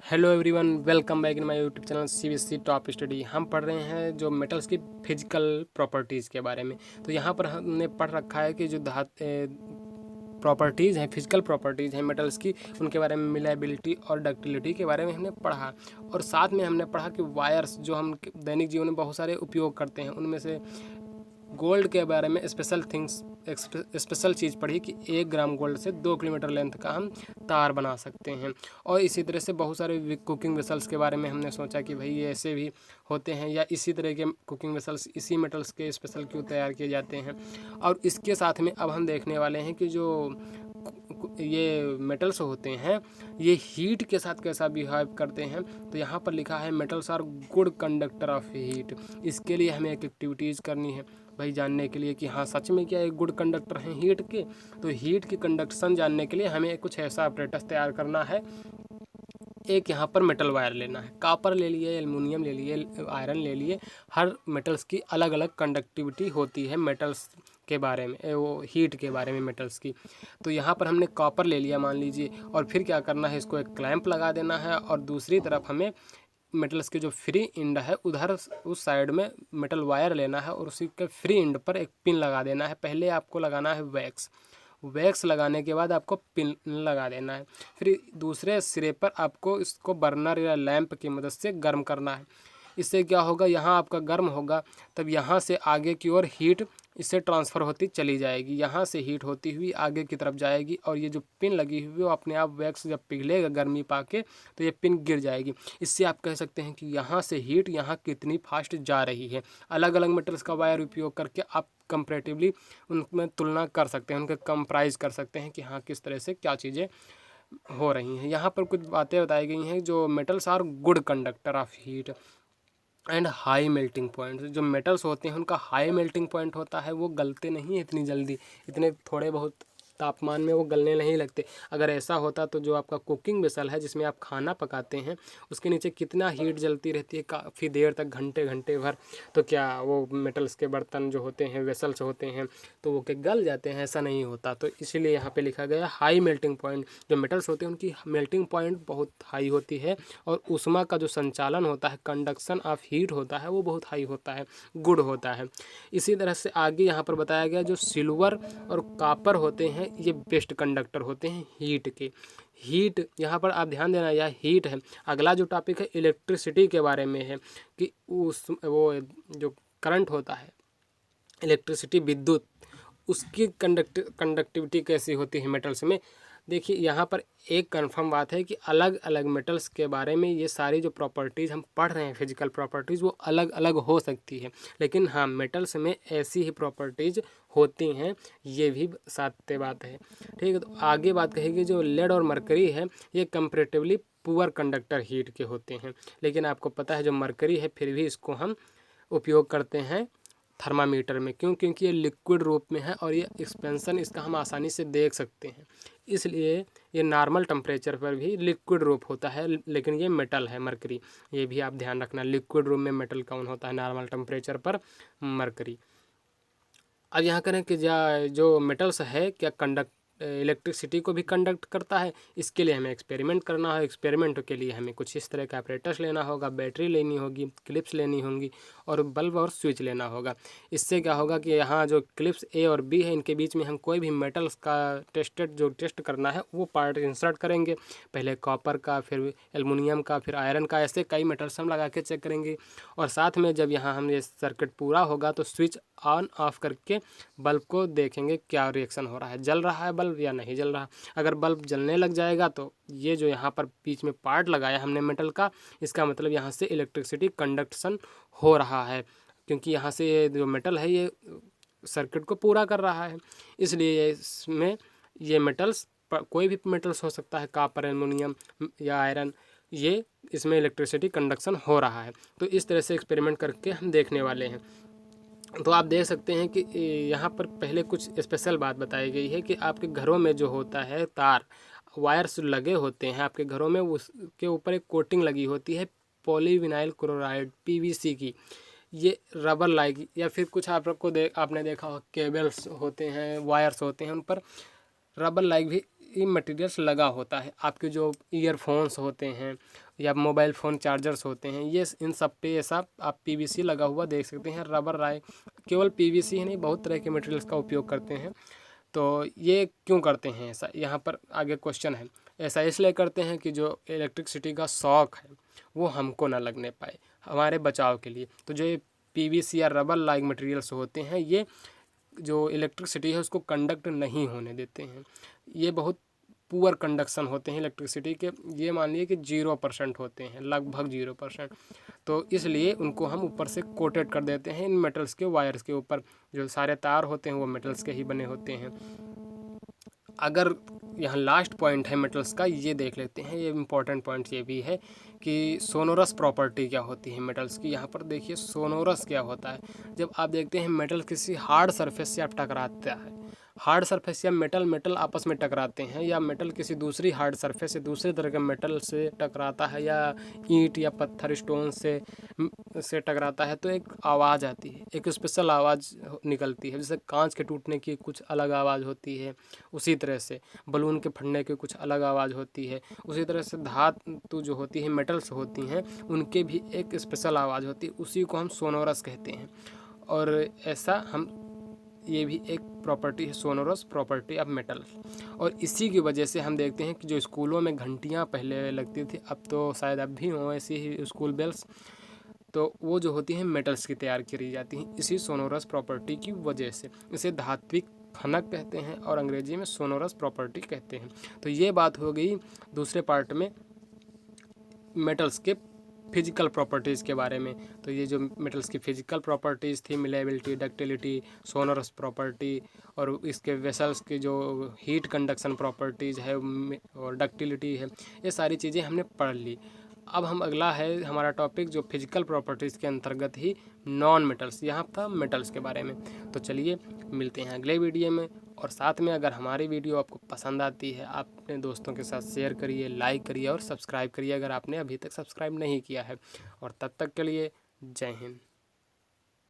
Hello everyone, welcome back in my YouTube channel CBSE top study. हम पढ़ रहे हैं जो मेटल्स की फिजिकल प्रॉपर्टीज़ के बारे में। तो यहाँ पर हमने पढ़ रखा है कि जो प्रॉपर्टीज़ हैं, फिजिकल प्रॉपर्टीज़ हैं मेटल्स की, उनके बारे में मिलायबिलिटी और डक्टिलिटी के बारे में हमने पढ़ा। और साथ में हमने पढ़ा कि वायर्स जो हम दैनिक जीवन में बहुत सारे उपयोग करते हैं, उनमें से गोल्ड के बारे में स्पेशल चीज़ पढ़ी कि 1 ग्राम गोल्ड से 2 किलोमीटर लेंथ का हम तार बना सकते हैं। और इसी तरह से बहुत सारे कुकिंग वेसल्स के बारे में हमने सोचा कि भाई ये ऐसे भी होते हैं, या इसी तरह के कुकिंग वेसल्स इसी मेटल्स के स्पेशल क्यों तैयार किए जाते हैं। और इसके साथ में अब हम देखने वाले हैं कि जो ये मेटल्स होते हैं ये हीट के साथ कैसा बिहेव करते हैं। तो यहाँ पर लिखा है metals are good conductor of heat. इसके लिए हमें एक एक्टिविटीज़ करनी है भाई, जानने के लिए कि हाँ सच में क्या एक गुड कंडक्टर हैं हीट के। तो हीट की कंडक्शन जानने के लिए हमें कुछ ऐसा अपरेटस तैयार करना है। एक यहाँ पर मेटल वायर लेना है, कॉपर ले लिए, एल्युमिनियम ले लिए, आयरन ले लिए। हर मेटल्स की अलग अलग कंडक्टिविटी होती है मेटल्स के बारे में, वो हीट के बारे में मेटल्स की। तो यहाँ पर हमने कॉपर ले लिया मान लीजिए, और फिर क्या करना है, इसको एक क्लैंप लगा देना है, और दूसरी तरफ हमें मेटल्स के जो फ्री एंड है उधर उस साइड में मेटल वायर लेना है, और उसी के फ्री एंड पर एक पिन लगा देना है। पहले आपको लगाना है वैक्स, वैक्स लगाने के बाद आपको पिन लगा देना है। फिर दूसरे सिरे पर आपको इसको बर्नर या लैंप की मदद से गर्म करना है। इससे क्या होगा, यहाँ आपका गर्म होगा तब यहाँ से आगे की ओर हीट इससे ट्रांसफ़र होती चली जाएगी, यहाँ से हीट होती हुई आगे की तरफ जाएगी, और ये जो पिन लगी हुई है वो अपने आप वैक्स जब पिघलेगा गर्मी पाके तो ये पिन गिर जाएगी। इससे आप कह सकते हैं कि यहाँ से हीट यहाँ कितनी फास्ट जा रही है। अलग अलग मेटल्स का वायर उपयोग करके आप कंपैरेटिवली उनमें तुलना कर सकते हैं, उनके कंप्राइज कर सकते हैं कि हाँ किस तरह से क्या चीज़ें हो रही हैं। यहाँ पर कुछ बातें बताई गई हैं, जो metals are good conductor of heat and high melting point. जो मेटल्स होते हैं उनका हाई मेल्टिंग पॉइंट होता है, वो गलते नहीं इतनी जल्दी, इतने थोड़े बहुत तापमान में वो गलने नहीं लगते। अगर ऐसा होता तो जो आपका कुकिंग वेसल है जिसमें आप खाना पकाते हैं उसके नीचे कितना हीट जलती रहती है काफ़ी देर तक, घंटे घंटे भर, तो क्या वो मेटल्स के बर्तन जो होते हैं, वेसल्स होते हैं, तो वो क्या गल जाते हैं? ऐसा नहीं होता। तो इसीलिए यहाँ पे लिखा गया हाई मेल्टिंग पॉइंट। जो मेटल्स होते हैं उनकी मेल्टिंग पॉइंट बहुत हाई होती है, और ऊष्मा का जो संचालन होता है, कंडक्शन ऑफ हीट होता है, वो बहुत हाई होता है, गुड होता है। इसी तरह से आगे यहाँ पर बताया गया जो सिल्वर और कॉपर होते हैं ये बेस्ट कंडक्टर होते हैं हीट के। हीट यहाँ पर आप ध्यान देना, यह हीट है। अगला जो टॉपिक है इलेक्ट्रिसिटी के बारे में है, कि उस वो जो करंट होता है, इलेक्ट्रिसिटी विद्युत, उसकी कंडक्टिविटी कैसी होती है मेटल्स में। देखिए यहाँ पर एक कंफर्म बात है कि अलग अलग मेटल्स के बारे में ये सारी जो प्रॉपर्टीज़ हम पढ़ रहे हैं फिजिकल प्रॉपर्टीज़, वो अलग अलग हो सकती है, लेकिन हाँ मेटल्स में ऐसी ही प्रॉपर्टीज़ होती हैं, ये भी सत्य बात है। ठीक है, तो आगे बात कहेगी जो लेड और मरकरी है ये कंपेरेटिवली पुअर कंडक्टर हीट के होते हैं। लेकिन आपको पता है जो मरकरी है फिर भी इसको हम उपयोग करते हैं थर्मामीटर में। क्यों? क्योंकि ये लिक्विड रूप में है, और ये एक्सपेंशन इसका हम आसानी से देख सकते हैं, इसलिए ये नॉर्मल टेम्परेचर पर भी लिक्विड रूप होता है। लेकिन ये मेटल है मरकरी, ये भी आप ध्यान रखना, लिक्विड रूप में मेटल कौन होता है, नॉर्मल टेम्परेचर पर मरकरी। अब यहाँ करें कि जो मेटल्स है क्या कंडक्ट इलेक्ट्रिसिटी को भी कंडक्ट करता है। इसके लिए हमें एक्सपेरिमेंट करना है। एक्सपेरिमेंट के लिए हमें कुछ इस तरह का अपरेटस लेना होगा, बैटरी लेनी होगी, क्लिप्स लेनी होंगी, और बल्ब और स्विच लेना होगा। इससे क्या होगा कि यहाँ जो क्लिप्स ए और बी है इनके बीच में हम कोई भी मेटल्स का टेस्ट करना है वो पार्ट इंसर्ट करेंगे। पहले कॉपर का, फिर एल्युमिनियम का, फिर आयरन का, ऐसे कई मेटल्स हम लगा के चेक करेंगे। और साथ में जब यहाँ हम ये सर्किट पूरा होगा तो स्विच ऑन ऑफ करके बल्ब को देखेंगे क्या रिएक्शन हो रहा है, जल रहा है बल्ब या नहीं जल रहा। अगर बल्ब जलने लग जाएगा तो ये जो यहाँ पर बीच में पार्ट लगाया हमने मेटल का, इसका मतलब यहाँ से इलेक्ट्रिसिटी कंडक्शन हो रहा है, क्योंकि यहाँ से ये जो मेटल है ये सर्किट को पूरा कर रहा है। इसलिए इसमें ये मेटल्स कोई भी मेटल्स हो सकता है, कॉपर, एल्युमिनियम या आयरन, ये इसमें इलेक्ट्रिसिटी कंडक्शन हो रहा है। तो इस तरह से एक्सपेरिमेंट करके हम देखने वाले हैं। तो आप देख सकते हैं कि यहाँ पर पहले कुछ स्पेशल बात बताई गई है कि आपके घरों में जो होता है तार वायर्स लगे होते हैं आपके घरों में, उसके ऊपर एक कोटिंग लगी होती है पॉलीविनाइल क्लोराइड पीवीसी की। ये रबर लाइक, या फिर कुछ आपने देखा हो केबल्स होते हैं, वायर्स होते हैं, उन पर रबर लाइक भी ये मटेरियल्स लगा होता है। आपके जो ईयरफोन्स होते हैं या मोबाइल फ़ोन चार्जर्स होते हैं, ये इन सब पे ऐसा आप पीवीसी लगा हुआ देख सकते हैं। रबर राय केवल पीवीसी ही नहीं, बहुत तरह के मटेरियल्स का उपयोग करते हैं। तो ये क्यों करते हैं ऐसा, यहाँ पर आगे क्वेश्चन है। ऐसा इसलिए करते हैं कि जो इलेक्ट्रिसिटी का शॉक है वो हमको ना लगने पाए, हमारे बचाव के लिए। तो जो ये पीवीसी या रबर लाइक मटेरियल्स होते हैं, ये जो इलेक्ट्रिसिटी है उसको कंडक्ट नहीं होने देते हैं। ये बहुत पुअर कंडक्शन होते हैं इलेक्ट्रिसिटी के, ये मान लिए कि 0% होते हैं, लगभग 0%। तो इसलिए उनको हम ऊपर से कोटेड कर देते हैं इन मेटल्स के वायर्स के ऊपर। जो सारे तार होते हैं वो मेटल्स के ही बने होते हैं। अगर यहाँ लास्ट पॉइंट है मेटल्स का, ये देख लेते हैं। ये इम्पोर्टेंट पॉइंट ये भी है कि सोनोरस प्रॉपर्टी क्या होती है मेटल्स की। यहाँ पर देखिए सोनोरस क्या होता है। जब आप देखते हैं मेटल किसी हार्ड सरफेस से आप टकराता है, हार्ड सरफेस या मेटल आपस में टकराते हैं, या मेटल किसी दूसरी हार्ड सरफेस से दूसरे तरह के मेटल से टकराता है, या ईंट या पत्थर स्टोन से टकराता है, तो एक आवाज़ आती है, एक स्पेशल आवाज़ निकलती है। जैसे कांच के टूटने की कुछ अलग आवाज़ होती है, उसी तरह से बलून के फटने की कुछ अलग आवाज़ होती है। उसी तरह से धातु जो होती है, मेटल्स होती हैं, उनके भी एक स्पेशल आवाज़ होती है, उसी को हम सोनोरस कहते हैं। और ऐसा हम, ये भी एक प्रॉपर्टी है सोनोरस प्रॉपर्टी ऑफ मेटल। और इसी की वजह से हम देखते हैं कि जो स्कूलों में घंटियाँ पहले लगती थी, अब तो शायद अब भी हों ऐसी ही स्कूल बेल्स, तो वो जो होती हैं मेटल्स की तैयार करी जाती हैं इसी सोनोरस प्रॉपर्टी की वजह से। इसे धात्विक खनक कहते हैं और अंग्रेजी में सोनोरस प्रॉपर्टी कहते हैं। तो ये बात हो गई दूसरे पार्ट में मेटल्स के फिजिकल प्रॉपर्टीज़ के बारे में। तो ये जो मेटल्स की फिजिकल प्रॉपर्टीज़ थी, मिलेबिलिटी, डक्टिलिटी, सोनोरस प्रॉपर्टी, और इसके वेसल्स की जो हीट कंडक्शन प्रॉपर्टीज़ है और डक्टिलिटी है, ये सारी चीज़ें हमने पढ़ ली। अब हम अगला है हमारा टॉपिक जो फिजिकल प्रॉपर्टीज़ के अंतर्गत ही नॉन मेटल्स, यहाँ था मेटल्स के बारे में। तो चलिए मिलते हैं अगले वीडियो में। और साथ में अगर हमारी वीडियो आपको पसंद आती है, आप अपने दोस्तों के साथ शेयर करिए, लाइक करिए और सब्सक्राइब करिए अगर आपने अभी तक सब्सक्राइब नहीं किया है। और तब तक के लिए जय हिंद।